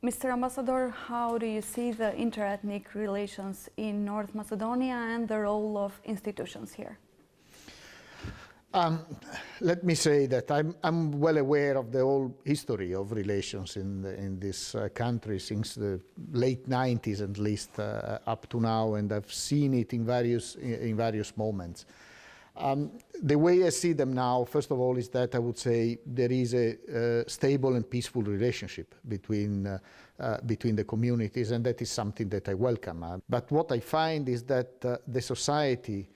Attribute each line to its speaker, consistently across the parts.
Speaker 1: Mr. Ambassador, how do you see the interethnic relations in North Macedonia and the role of institutions here?
Speaker 2: Let me say that I'm well aware of the whole history of relations in this country since the late 90s at least up to now, and I've seen it in various moments. The way I see them now, first of all, is that I would say there is a stable and peaceful relationship between the communities, and that is something that I welcome. But what I find is that the society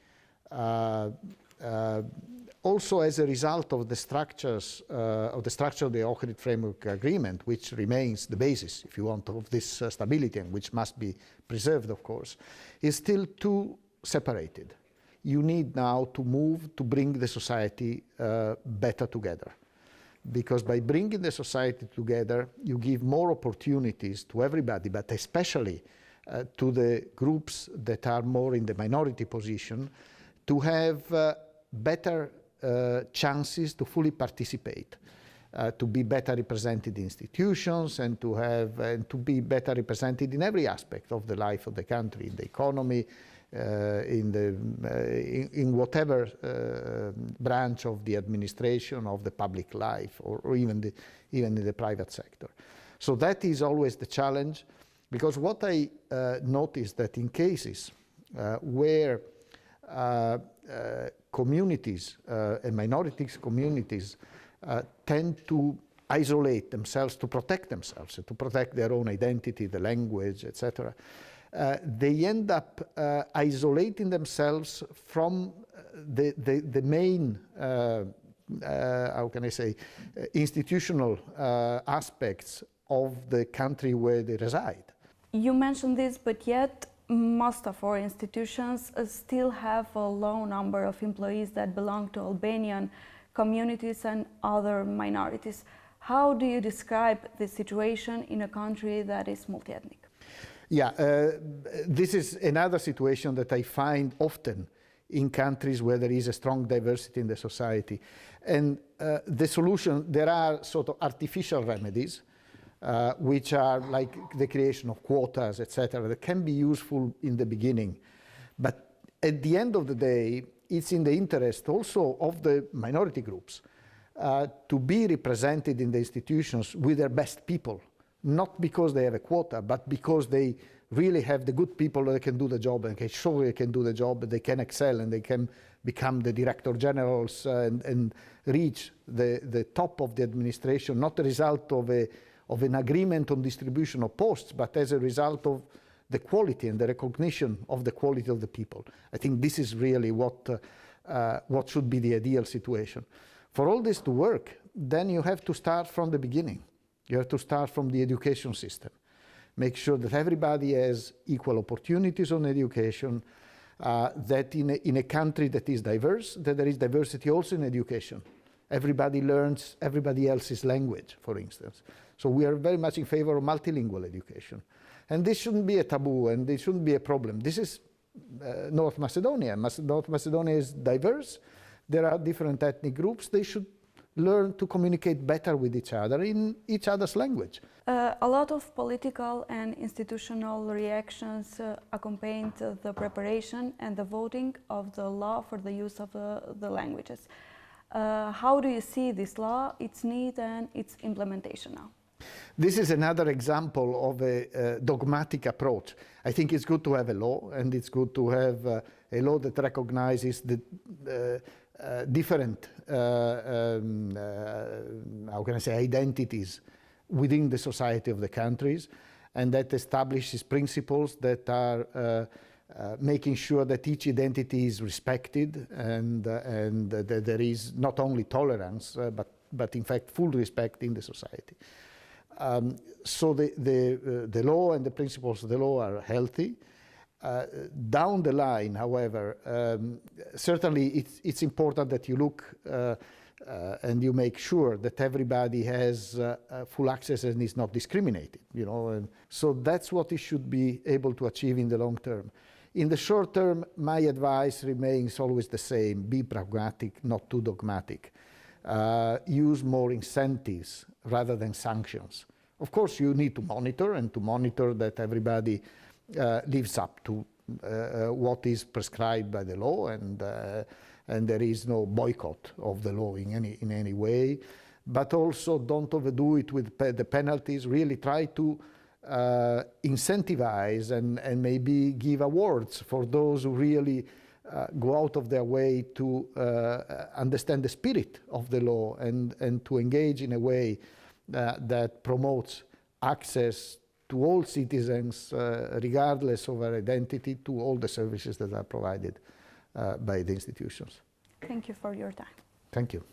Speaker 2: also, as a result of the structures of the Ohrid Framework Agreement, which remains the basis, if you want, of this stability, and which must be preserved, of course, is still too separated. You need now to move to bring the society better together. Because by bringing the society together, you give more opportunities to everybody, but especially to the groups that are more in the minority position, to have better chances to fully participate, to be better represented in institutions, and to be better represented in every aspect of the life of the country, in the economy, in whatever branch of the administration, of the public life, or even in the private sector. So that is always the challenge, because what I notice that in cases where communities and minorities communities tend to isolate themselves, to protect themselves, to protect their own identity, the language, etc., they end up isolating themselves from the main, how can I say, institutional aspects of the country where they reside.
Speaker 1: You mentioned this, but yet most of our institutions still have a low number of employees that belong to Albanian communities and other minorities. How do you describe the situation in a country that is multi-ethnic?
Speaker 2: Yeah, this is another situation that I find often in countries where there is a strong diversity in the society. And the solution, there are sort of artificial remedies, which are like the creation of quotas, etc., that can be useful in the beginning. But at the end of the day, it's in the interest also of the minority groups to be represented in the institutions with their best people, not because they have a quota, but because they really have the good people that can do the job and can show they can do the job, they can excel, and they can become the director generals and reach the top of the administration, not a result of an agreement on distribution of posts, but as a result of the quality and the recognition of the quality of the people. I think this is really what should be the ideal situation. For all this to work, then you have to start from the beginning. You have to start from the education system. Make sure that everybody has equal opportunities on education, that in a country that is diverse, that there is diversity also in education. Everybody learns everybody else's language, for instance. So we are very much in favor of multilingual education. And this shouldn't be a taboo, and this shouldn't be a problem. This is North Macedonia. North Macedonia is diverse. There are different ethnic groups. They should learn to communicate better with each other in each other's language.
Speaker 1: A lot of political and institutional reactions accompanied the preparation and the voting of the law for the use of the languages. How do you see this law, its need, and its implementation now?
Speaker 2: This is another example of a dogmatic approach. I think it's good to have a law, and it's good to have a law that recognizes the different, how can I say, identities within the society of the countries, and that establishes principles that are making sure that each identity is respected, and that there is not only tolerance, but in fact full respect in the society. So the law and the principles of the law are healthy. Down the line, however, certainly it's important that you look and you make sure that everybody has full access and is not discriminated, you know. And so that's what it should be able to achieve in the long term. In the short term, my advice remains always the same: be pragmatic, not too dogmatic. Use more incentives rather than sanctions Of course, you need to monitor, and to monitor that everybody lives up to what is prescribed by the law, and there is no boycott of the law in any way. But also don't overdo it with the penalties. Really try to incentivize and maybe give awards for those who really go out of their way to understand the spirit of the law and to engage in a way that promotes access to all citizens, regardless of their identity, to all the services that are provided by the institutions.
Speaker 1: Thank you for your time.
Speaker 2: Thank you.